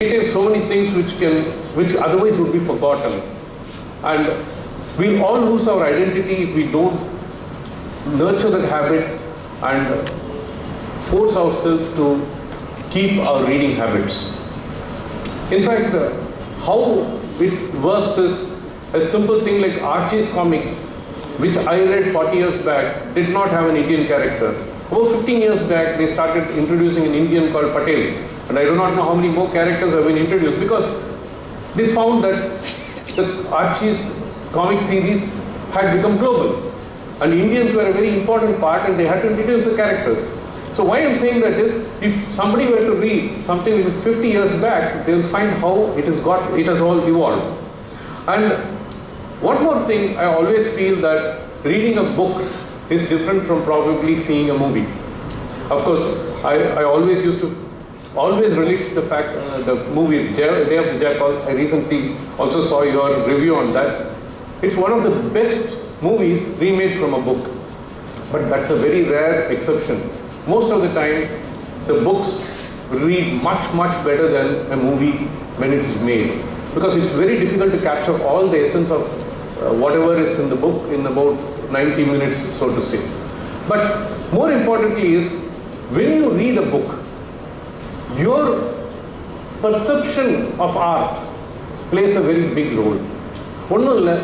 Created so many things which otherwise would be forgotten, and we'll all lose our identity if we don't nurture that habit and force ourselves to keep our reading habits. In fact, how it works is a simple thing like Archie's comics, which I read 40 years back, did not have an Indian character. About 15 years back, they started introducing an Indian called Patel. And I do not know how many more characters have been introduced, because they found that the Archie's comic series had become global. And Indians were a very important part, and they had to introduce the characters. So why I'm saying that is, if somebody were to read something which is 50 years back, they will find how it has all evolved. And one more thing, I always feel that reading a book is different from probably seeing a movie. Of course, I always used to relate the fact, the movie Day of the Jackal. I recently also saw your review on that. It's one of the best movies remade from a book, but that's a very rare exception. Most of the time, the books read much better than a movie when it's made, because it's very difficult to capture all the essence of whatever is in the book in about 90 minutes, so to say. But more importantly is, when you read a book, your perception of art plays a very big role. ஒன்றும் இல்லை,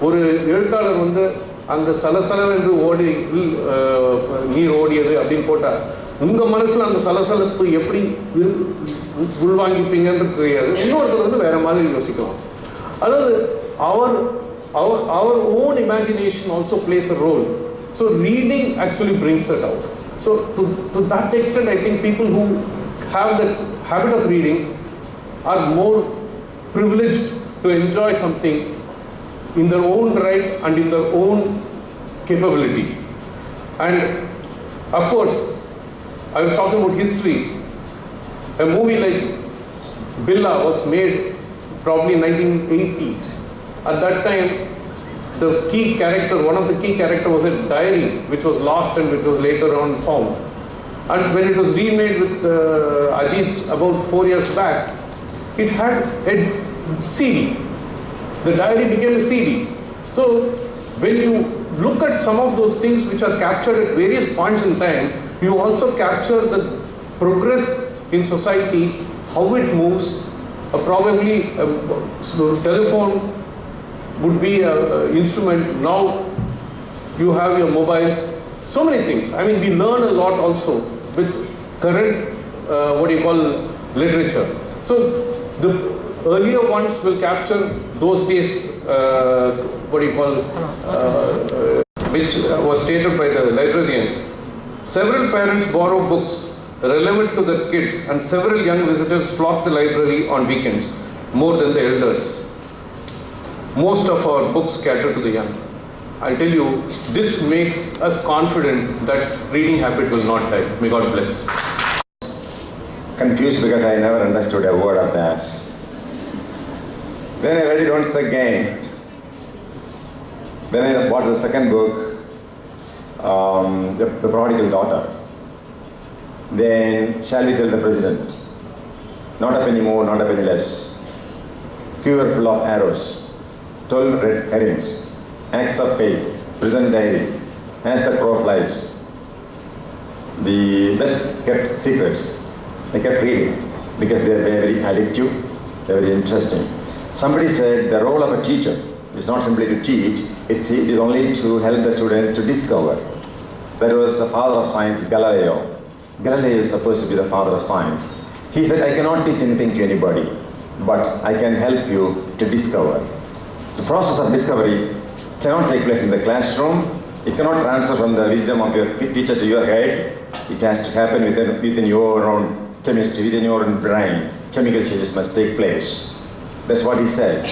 ஒரு எழுத்தாளர் வந்து அந்த சலசலவென்று ஓடி நீர் ஓடியது அப்படின்னு போட்டால், உங்கள் மனசில் அந்த சலசலப்பு எப்படி உள்வாங்கிப்பீங்கன்றது தெரியாது. இன்னொருத்தர் வந்து வேறு மாதிரி யோசிக்கலாம். அதாவது our own imagination also plays a role. So reading actually brings it out. So to that extent, I think people who have the habit of reading are more privileged to enjoy something in their own right and in their own capability. And of course, I was talking about history. A movie like Billa was made probably in 1980. At that time, one of the key character was a diary which was lost and which was later on found. And when it was remade with Ajit about 4 years back, it had a CD. The diary became a CD. So when you look at some of those things which are captured at various points in time, you also capture the progress in society, how it moves. Probably a telephone would be an instrument. Now you have your mobiles, so many things. I mean, we learn a lot also with current literature. So the earlier ones will capture those days, which was stated by the librarian. Several parents borrow books relevant to their kids, and several young visitors flock the library on weekends, more than the elders. Most of our books cater to the young. I tell you, this makes us confident that reading habit will not die. May God bless. Confused because I never understood a word of that. Then I read it once again. When I bought the second book, the Prodigal Daughter. Then, shall we tell the president? Not a penny more, not a penny less. Quiver full of arrows, 12 red herrings, acts of faith, prison diary, as the crow flies. The best kept secrets. I kept reading because they are very addictive, they are very interesting. Somebody said the role of a teacher is not simply to teach, it is only to help the student to discover. That was the father of science, Galileo. Galileo is supposed to be the father of science. He said, I cannot teach anything to anybody, but I can help you to discover. The process of discovery cannot take place in the classroom. It cannot transfer from the wisdom of your teacher to your head. It has to happen within your own chemistry, within your own brain. Chemical changes must take place. That's what he said.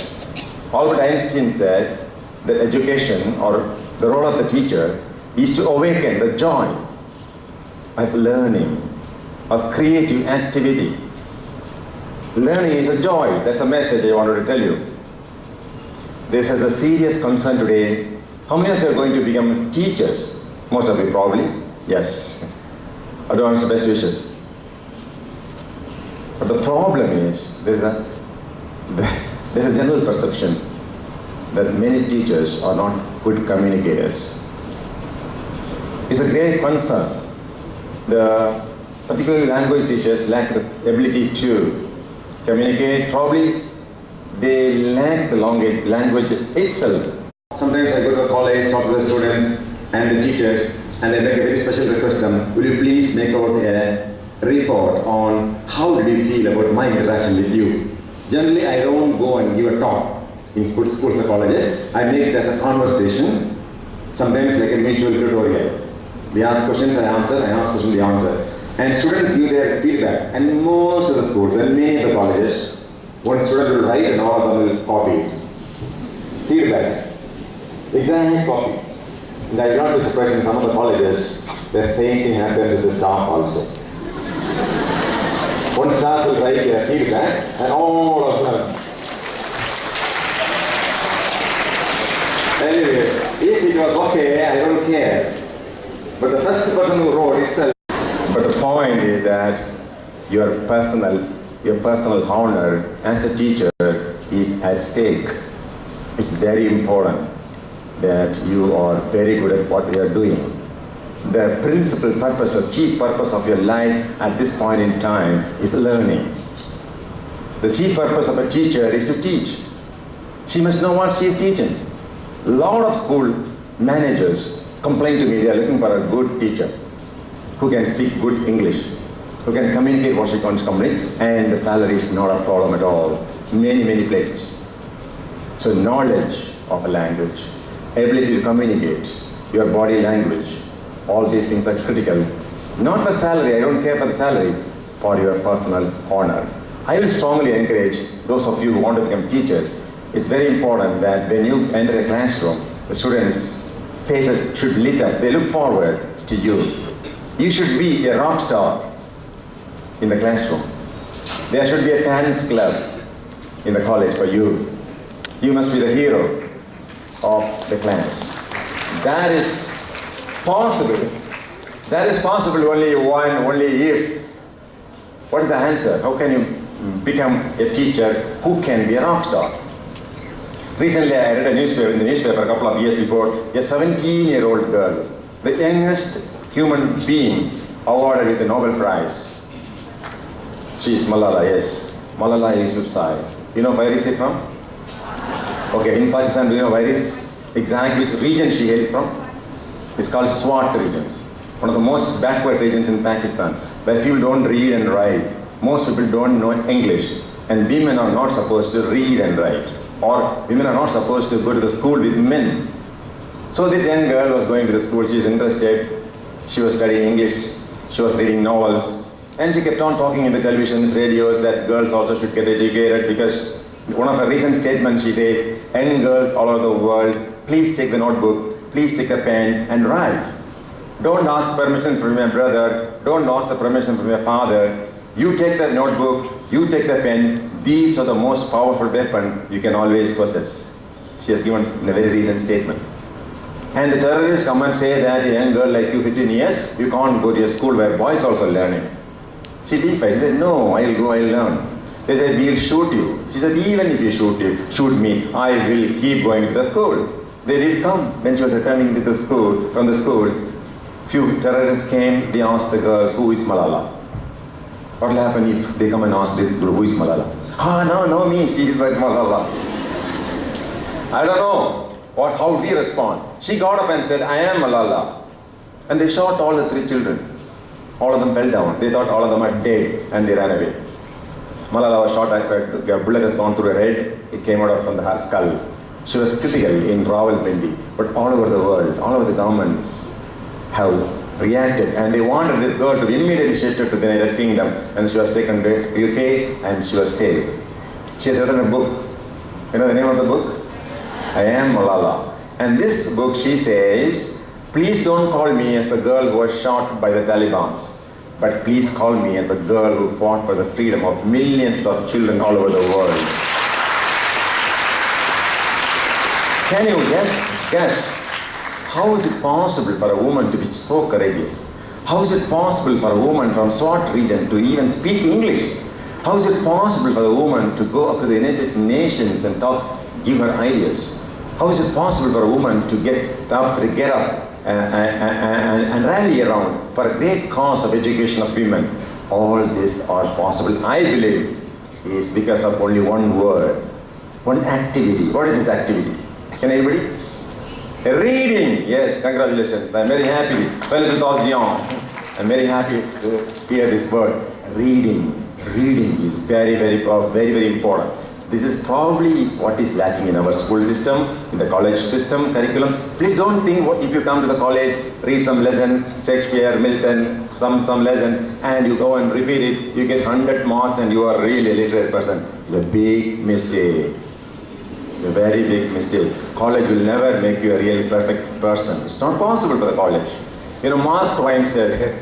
Albert Einstein said that education, or the role of the teacher, is to awaken the joy of learning, of creative activity. Learning is a joy. That's the message I wanted to tell you. This is a serious concern today. How many of you are going to become teachers? Most of you probably. Yes. Advance best wishes. But the problem is, there's a general perception that many teachers are not good communicators. It's a great concern. Particularly language teachers lack the ability to communicate. Probably they lack the language itself. Sometimes I go to the college, talk to the students and the teachers, and I make a very special request them, will you please make out a report on how did you feel about my interaction with you. Generally, I don't go and give a talk in good schools or colleges. I make it as a conversation, sometimes like a mutual tutorial. They ask questions, I answer, I ask questions, they answer. And students give their feedback. And most of the schools and many of the colleges, one student will write and all of them will copy it. Feedback. Exact copy. And I will not be surprised in some of the colleges, the same thing happens with the staff also. One staff will write their feedback and all of them. Anyway, if it was okay, I don't care. But the first person who wrote itself. But the point is that your personal honor as a teacher is at stake. It's very important that you are very good at what you are doing. The principal purpose or chief purpose of your life at this point in time is learning. The chief purpose of a teacher is to teach. She must know what she is teaching. A lot of school managers complain to me they are looking for a good teacher who can speak good English, who can communicate what she wants to communicate, and the salary is not a problem at all. Many places. So knowledge of a language, ability to communicate, your body language, all these things are critical. Not for salary, I don't care for the salary, for your personal honor. I will strongly encourage those of you who want to become teachers. It's very important that when you enter a classroom, the students' faces should lit up. They look forward to you. You should be a rock star in the classroom. There should be a fans club in the college for you. You must be the hero of the class. That is possible. That is possible only if. What is the answer? How can you become a teacher who can be a rock star? Recently, I read in the newspaper a couple of years before, a 17-year-old girl, the youngest human being awarded with the Nobel Prize. She is Malala, yes. Malala Yousafzai. You know where is she from? Okay, in Pakistan, do you know where is exactly which region she hails from? It's called Swat region. One of the most backward regions in Pakistan, where people don't read and write. Most people don't know English. And women are not supposed to read and write. Or women are not supposed to go to the school with men. So this young girl was going to the school, she is interested, she was studying English, she was reading novels, and she kept on talking in the televisions, radios that girls also should get educated, because one of her recent statements she says, young girls all over the world, please take the notebook, please take a pen and write. Don't ask permission from your brother, don't ask the permission from your father. You take the notebook, you take the pen. These are the most powerful weapon you can always possess. She has given in a very recent statement. And the terrorists come and say that a young girl like you, 15 years, you can't go to a school where boys also learning. She defied. She said, no, I'll go, I'll learn. They said, we'll shoot you. She said, even if you shoot me, I will keep going to the school. They did come. When she was returning to the school, from the school, few terrorists came, they asked the girls, who is Malala? What will happen if they come and ask this group, who is Malala? No, me, she is like Malala. I don't know how we respond. She got up and said, I am Malala. And they shot all the 3 children. All of them fell down. They thought all of them are dead and they ran away. Malala was shot, a bullet has gone through her head, it came out from her skull. She was critical in Rawalpindi, but all over the world, all over the governments have reacted, and they wanted this girl to be immediately shifted to the United Kingdom, and she was taken to UK and she was saved. She has written a book. You know the name of the book? I Am Malala. And this book, she says, please don't call me as the girl who was shot by the Talibans, but please call me as the girl who fought for the freedom of millions of children all over the world. Can you guess? How is it possible for a woman to be so courageous? How is it possible for a woman from Swat region to even speak English? How is it possible for the woman to go up to the United Nations and talk, give her ideas? How is it possible for a woman to get up and rally around for a great cause of education of women? All these are possible, I believe, is because of only one word, one activity. What is this activity? Can anybody? Reading. Yes, congratulations. I'm very happy. Félicitations. I'm very happy to hear this word. Reading. Reading is very, very important. This is probably what is lacking in our school system, in the college system, curriculum. Please don't think if you come to the college, read some lessons, Shakespeare, Milton, some lessons, and you go and repeat it, you get 100 marks and you are really a literate person. It's a big mistake. A very big mistake. College will never make you a really perfect person. It's not possible for the college. Mark Twain said,